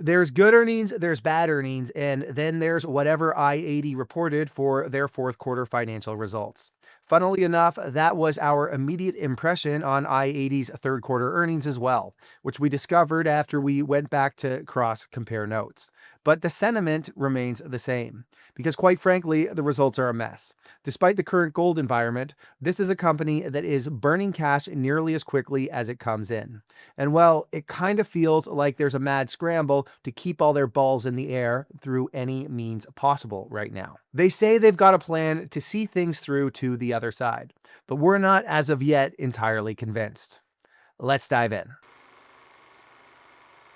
There's good earnings, there's bad earnings, and then there's whatever i-80 reported for their fourth quarter financial results. Funnily enough, that was our immediate impression on i-80's third quarter earnings as well, which we discovered after we went back to cross-compare notes. But the sentiment remains the same, because quite frankly, the results are a mess. Despite the current gold environment, this is a company that is burning cash nearly as quickly as it comes in. And well, it kind of feels like there's a mad scramble to keep all their balls in the air through any means possible right now. They say they've got a plan to see things through to the other side, but we're not as of yet entirely convinced. Let's dive in.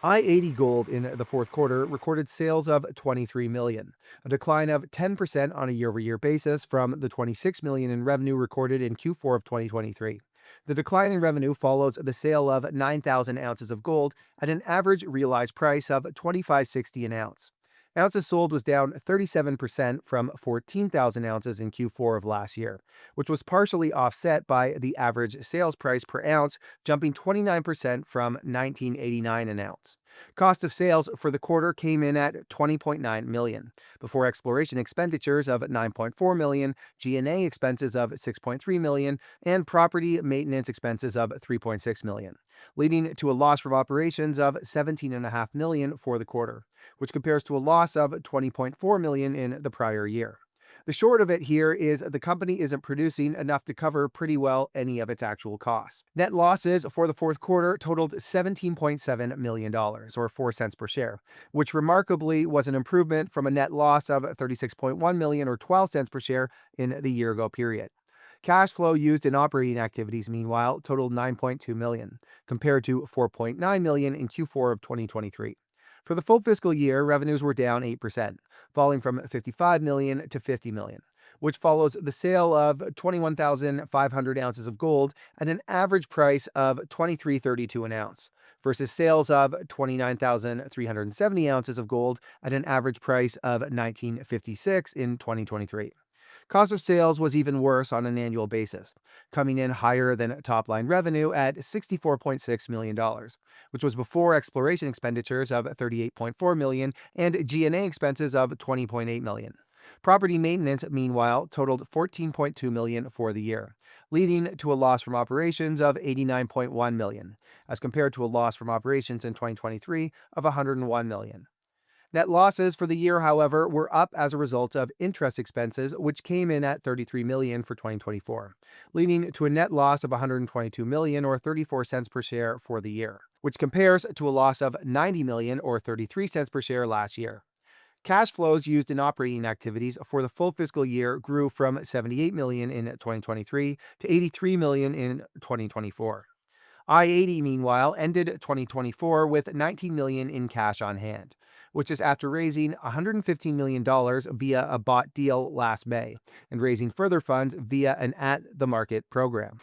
i-80 Gold in the fourth quarter recorded sales of 23 million, a decline of 10% on a year-over-year basis from the 26 million in revenue recorded in Q4 of 2023. The decline in revenue follows the sale of 9,000 ounces of gold at an average realized price of $25.60 an ounce. Ounces sold was down 37% from 14,000 ounces in Q4 of last year, which was partially offset by the average sales price per ounce jumping 29% from 19.89 an ounce. Cost of sales for the quarter came in at 20.9 million, before exploration expenditures of 9.4 million, G&A expenses of 6.3 million, and property maintenance expenses of 3.6 million, leading to a loss from operations of 17.5 million for the quarter, which compares to a loss of 20.4 million in the prior year. The short of it here is the company isn't producing enough to cover pretty well any of its actual costs. Net losses for the fourth quarter totaled $17.7 million, or 4 cents per share, which remarkably was an improvement from a net loss of $36.1 million, or 12 cents per share in the year-ago period. Cash flow used in operating activities, meanwhile, totaled $9.2 million, compared to $4.9 million in Q4 of 2023. For the full fiscal year, revenues were down 8%, falling from 55 million to 50 million, which follows the sale of 21,500 ounces of gold at an average price of 23.32 an ounce, versus sales of 29,370 ounces of gold at an average price of 19.56 in 2023. Cost of sales was even worse on an annual basis, coming in higher than top-line revenue at $64.6 million, which was before exploration expenditures of $38.4 million and G&A expenses of $20.8 million. Property maintenance, meanwhile, totaled $14.2 million for the year, leading to a loss from operations of $89.1 million, as compared to a loss from operations in 2023 of $101 million. Net losses for the year, however, were up as a result of interest expenses, which came in at $33 million for 2024, leading to a net loss of $122 million, or 34 cents per share for the year, which compares to a loss of $90 million, or 33 cents per share last year. Cash flows used in operating activities for the full fiscal year grew from $78 million in 2023 to $83 million in 2024. i-80, meanwhile, ended 2024 with $19 million in cash on hand, which is after raising $115 million via a bought deal last May and raising further funds via an at-the-market program.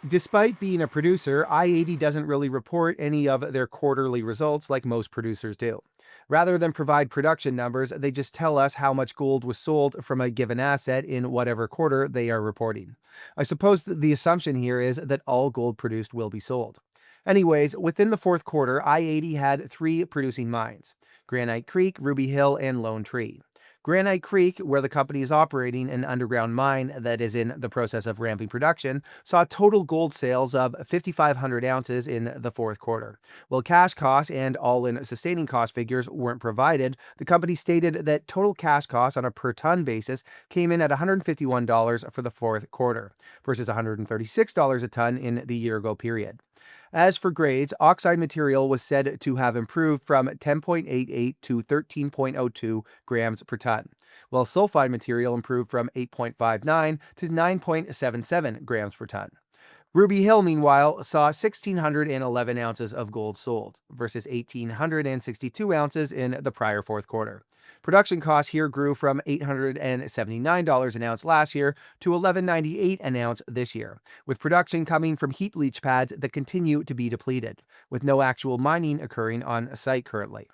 Despite being a producer, i-80 doesn't really report any of their quarterly results like most producers do. Rather than provide production numbers, they just tell us how much gold was sold from a given asset in whatever quarter they are reporting. I suppose the assumption here is that all gold produced will be sold. Anyways, within the fourth quarter, i-80 had 3 producing mines: Granite Creek, Ruby Hill, and Lone Tree. Granite Creek, where the company is operating an underground mine that is in the process of ramping production, saw total gold sales of 5,500 ounces in the fourth quarter. While cash costs and all-in sustaining cost figures weren't provided, the company stated that total cash costs on a per-ton basis came in at $151 for the fourth quarter, versus $136 a ton in the year-ago period. As for grades, oxide material was said to have improved from 10.88 to 13.02 grams per ton, while sulfide material improved from 8.59 to 9.77 grams per ton. Ruby Hill, meanwhile, saw 1,611 ounces of gold sold, versus 1,862 ounces in the prior fourth quarter. Production costs here grew from $879 an ounce last year to $1,198 an ounce this year, with production coming from heap leach pads that continue to be depleted, with no actual mining occurring on site currently.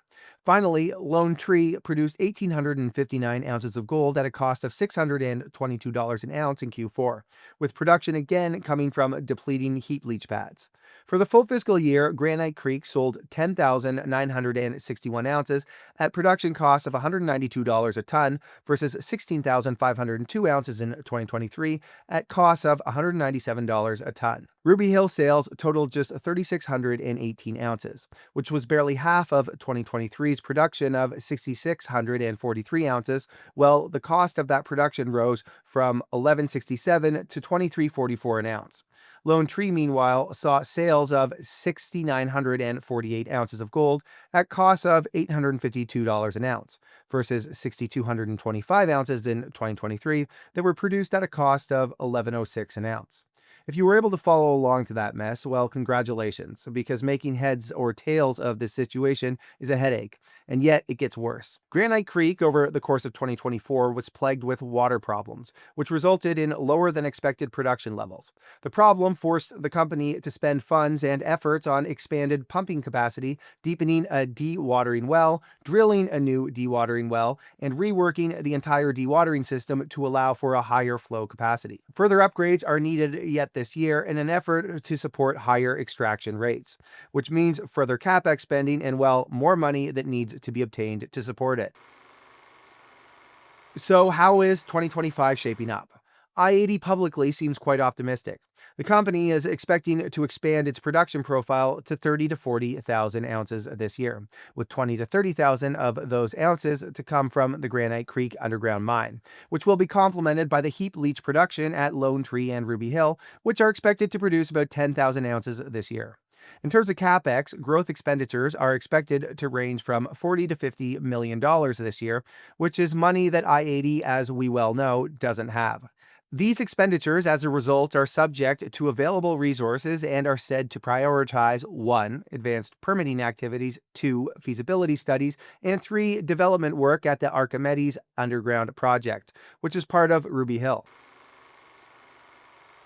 Finally, Lone Tree produced 1,859 ounces of gold at a cost of $622 an ounce in Q4, with production again coming from depleting heap leach pads. For the full fiscal year, Granite Creek sold 10,961 ounces at production costs of $192 a ton versus 16,502 ounces in 2023 at costs of $197 a ton. Ruby Hill sales totaled just 3,618 ounces, which was barely half of 2023's production of 6,643 ounces, while the cost of that production rose from $11.67 to $23.44 an ounce. Lone Tree, meanwhile, saw sales of 6,948 ounces of gold at costs of $852 an ounce versus 6,225 ounces in 2023 that were produced at a cost of $11.06 an ounce. If you were able to follow along to that mess, well, congratulations, because making heads or tails of this situation is a headache, and yet it gets worse. Granite Creek, over the course of 2024, was plagued with water problems, which resulted in lower than expected production levels. The problem forced the company to spend funds and efforts on expanded pumping capacity, deepening a dewatering well, drilling a new dewatering well, and reworking the entire dewatering system to allow for a higher flow capacity. Further upgrades are needed yet this year in an effort to support higher extraction rates, which means further capex spending and, well, more money that needs to be obtained to support it. So how is 2025 shaping up? i-80 publicly seems quite optimistic. The company is expecting to expand its production profile to 30 to 40,000 ounces this year, with 20 to 30,000 of those ounces to come from the Granite Creek underground mine, which will be complemented by the heap leach production at Lone Tree and Ruby Hill, which are expected to produce about 10,000 ounces this year. In terms of capex, growth expenditures are expected to range from $40 to $50 million this year, which is money that i-80, as we well know, doesn't have. These expenditures, as a result, are subject to available resources and are said to prioritize 1. Advanced permitting activities, 2. Feasibility studies, and 3. Development work at the Archimedes underground project, which is part of Ruby Hill.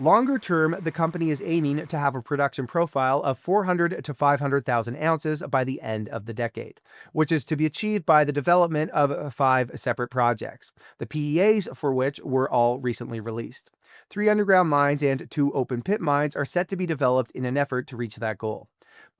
Longer term, the company is aiming to have a production profile of 400 to 500,000 ounces by the end of the decade, which is to be achieved by the development of 5 separate projects, the PEAs for which were all recently released. 3 underground mines and 2 open pit mines are set to be developed in an effort to reach that goal.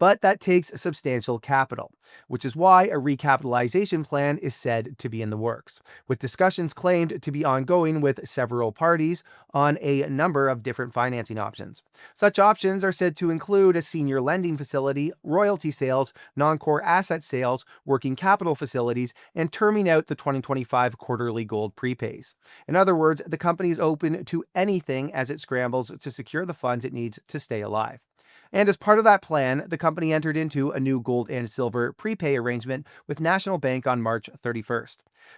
But that takes substantial capital, which is why a recapitalization plan is said to be in the works, with discussions claimed to be ongoing with several parties on a number of different financing options. Such options are said to include a senior lending facility, royalty sales, non-core asset sales, working capital facilities, and terming out the 2025 quarterly gold prepays. In other words, the company is open to anything as it scrambles to secure the funds it needs to stay alive. And as part of that plan, the company entered into a new gold and silver prepay arrangement with National Bank on March 31st.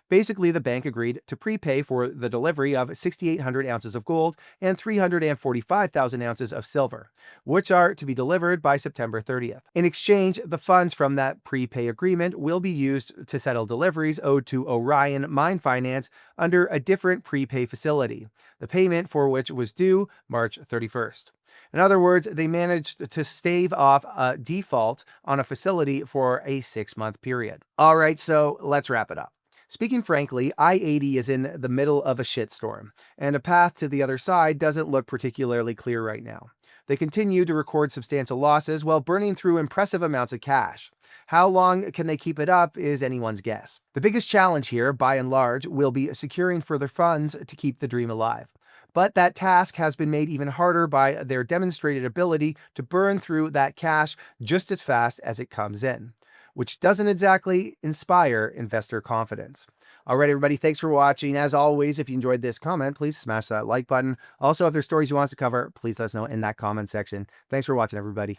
Basically, the bank agreed to prepay for the delivery of 6,800 ounces of gold and 345,000 ounces of silver, which are to be delivered by September 30th. In exchange, the funds from that prepay agreement will be used to settle deliveries owed to Orion Mine Finance under a different prepay facility, the payment for which was due March 31st. In other words, they managed to stave off a default on a facility for a 6-month period. All right, so let's wrap it up. Speaking frankly, i-80 is in the middle of a shitstorm, and a path to the other side doesn't look particularly clear right now. They continue to record substantial losses while burning through impressive amounts of cash. How long can they keep it up is anyone's guess. The biggest challenge here, by and large, will be securing further funds to keep the dream alive. But that task has been made even harder by their demonstrated ability to burn through that cash just as fast as it comes in, which doesn't exactly inspire investor confidence. All right, everybody, thanks for watching. As always, if you enjoyed this comment, please smash that like button. Also, if there's stories you want us to cover, please let us know in that comment section. Thanks for watching, everybody.